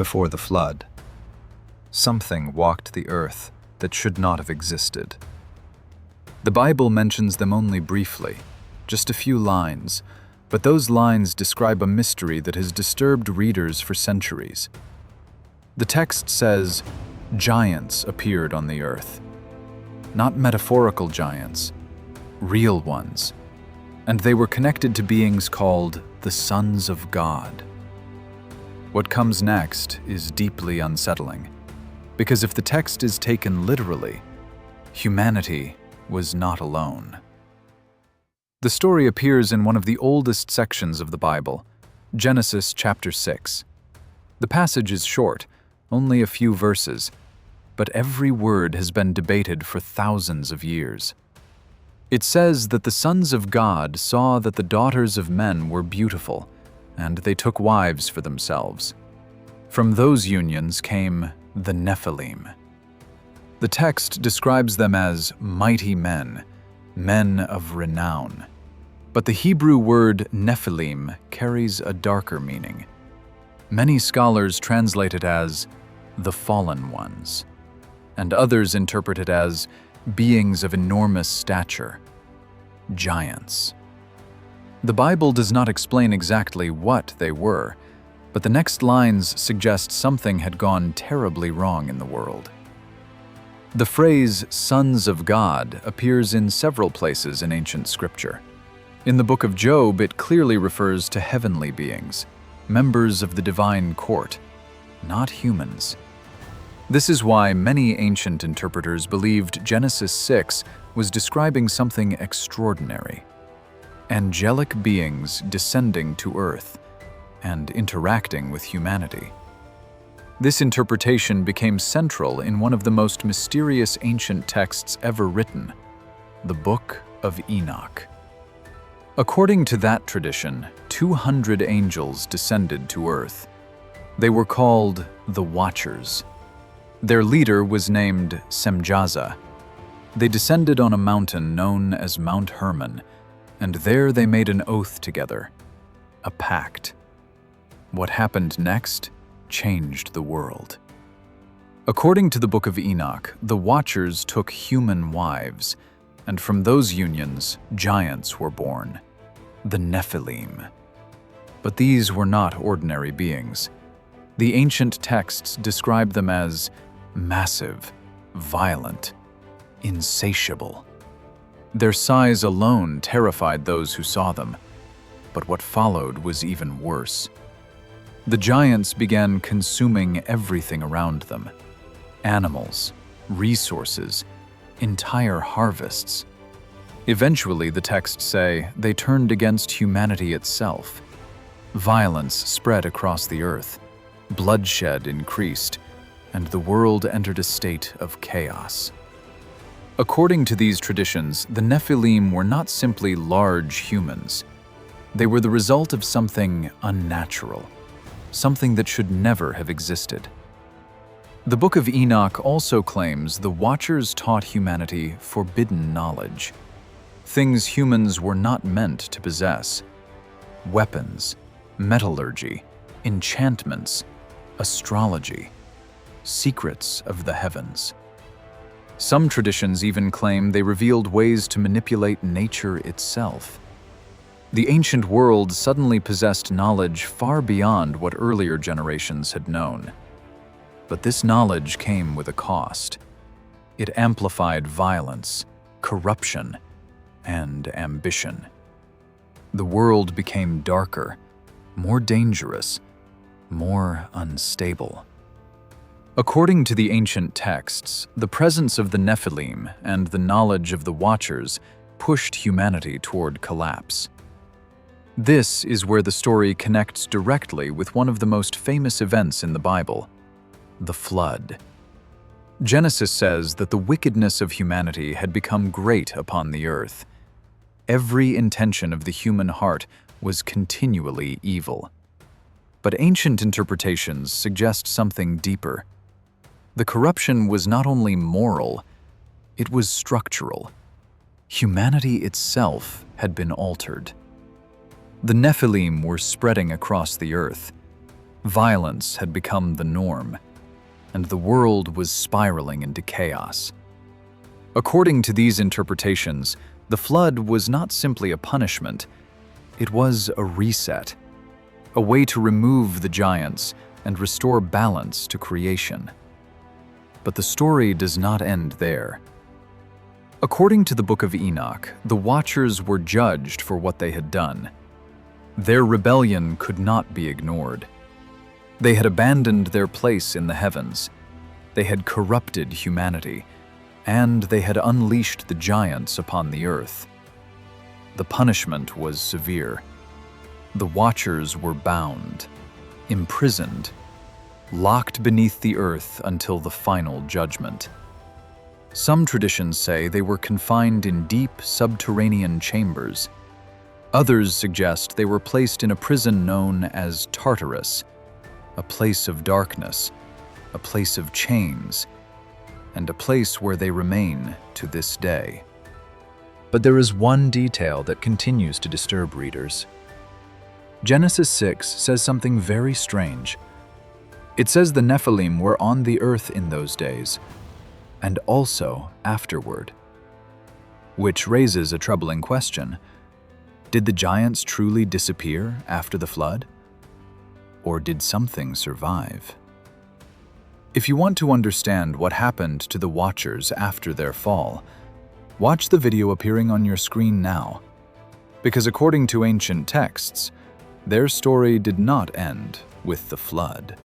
before the flood. Something walked the earth that should not have existed. The Bible mentions them only briefly, just a few lines, but those lines describe a mystery that has disturbed readers for centuries. The text says, giants appeared on the earth. Not metaphorical giants, real ones. And they were connected to beings called the sons of God. What comes next is deeply unsettling, because if the text is taken literally, humanity was not alone. The story appears in one of the oldest sections of the Bible, Genesis chapter 6. The passage is short, only a few verses, but every word has been debated for thousands of years. It says that the sons of God saw that the daughters of men were beautiful, and they took wives for themselves. From those unions came the Nephilim. The text describes them as mighty men, men of renown. But the Hebrew word Nephilim carries a darker meaning. Many scholars translate it as the fallen ones, and others interpret it as beings of enormous stature, giants. The Bible does not explain exactly what they were, but the next lines suggest something had gone terribly wrong in the world. The phrase sons of God appears in several places in ancient scripture. In the book of Job, it clearly refers to heavenly beings, members of the divine court, not humans. This is why many ancient interpreters believed Genesis 6 was describing something extraordinary. Angelic beings descending to earth and interacting with humanity. This interpretation became central in one of the most mysterious ancient texts ever written, the Book of Enoch. According to that tradition, 200 angels descended to earth. They were called the Watchers. Their leader was named Semjaza. They descended on a mountain known as Mount Hermon, and there they made an oath together, a pact. What happened next changed the world. According to the Book of Enoch, the Watchers took human wives, and from those unions, giants were born, the Nephilim. But these were not ordinary beings. The ancient texts describe them as massive, violent, insatiable. Their size alone terrified those who saw them, but what followed was even worse. The giants began consuming everything around them: animals, resources, entire harvests. Eventually, the texts say, they turned against humanity itself. Violence spread across the earth, bloodshed increased, and the world entered a state of chaos. According to these traditions, the Nephilim were not simply large humans. They were the result of something unnatural, something that should never have existed. The Book of Enoch also claims the Watchers taught humanity forbidden knowledge, things humans were not meant to possess: weapons, metallurgy, enchantments, astrology, secrets of the heavens. Some traditions even claim they revealed ways to manipulate nature itself. The ancient world suddenly possessed knowledge far beyond what earlier generations had known. But this knowledge came with a cost. It amplified violence, corruption, and ambition. The world became darker, more dangerous, more unstable. According to the ancient texts, the presence of the Nephilim and the knowledge of the Watchers pushed humanity toward collapse. This is where the story connects directly with one of the most famous events in the Bible, the flood. Genesis says that the wickedness of humanity had become great upon the earth. Every intention of the human heart was continually evil. But ancient interpretations suggest something deeper. The corruption was not only moral, it was structural. Humanity itself had been altered. The Nephilim were spreading across the earth. Violence had become the norm, and the world was spiraling into chaos. According to these interpretations, the flood was not simply a punishment, it was a reset, a way to remove the giants and restore balance to creation. But the story does not end there. According to the Book of Enoch, the Watchers were judged for what they had done. Their rebellion could not be ignored. They had abandoned their place in the heavens. They had corrupted humanity, and they had unleashed the giants upon the earth. The punishment was severe. The Watchers were bound, imprisoned, locked beneath the earth until the final judgment. Some traditions say they were confined in deep subterranean chambers. Others suggest they were placed in a prison known as Tartarus, a place of darkness, a place of chains, and a place where they remain to this day. But there is one detail that continues to disturb readers. Genesis 6 says something very strange. It says the Nephilim were on the earth in those days, and also afterward. Which raises a troubling question. Did the giants truly disappear after the flood? Or did something survive? If you want to understand what happened to the Watchers after their fall, watch the video appearing on your screen now. Because according to ancient texts, their story did not end with the flood.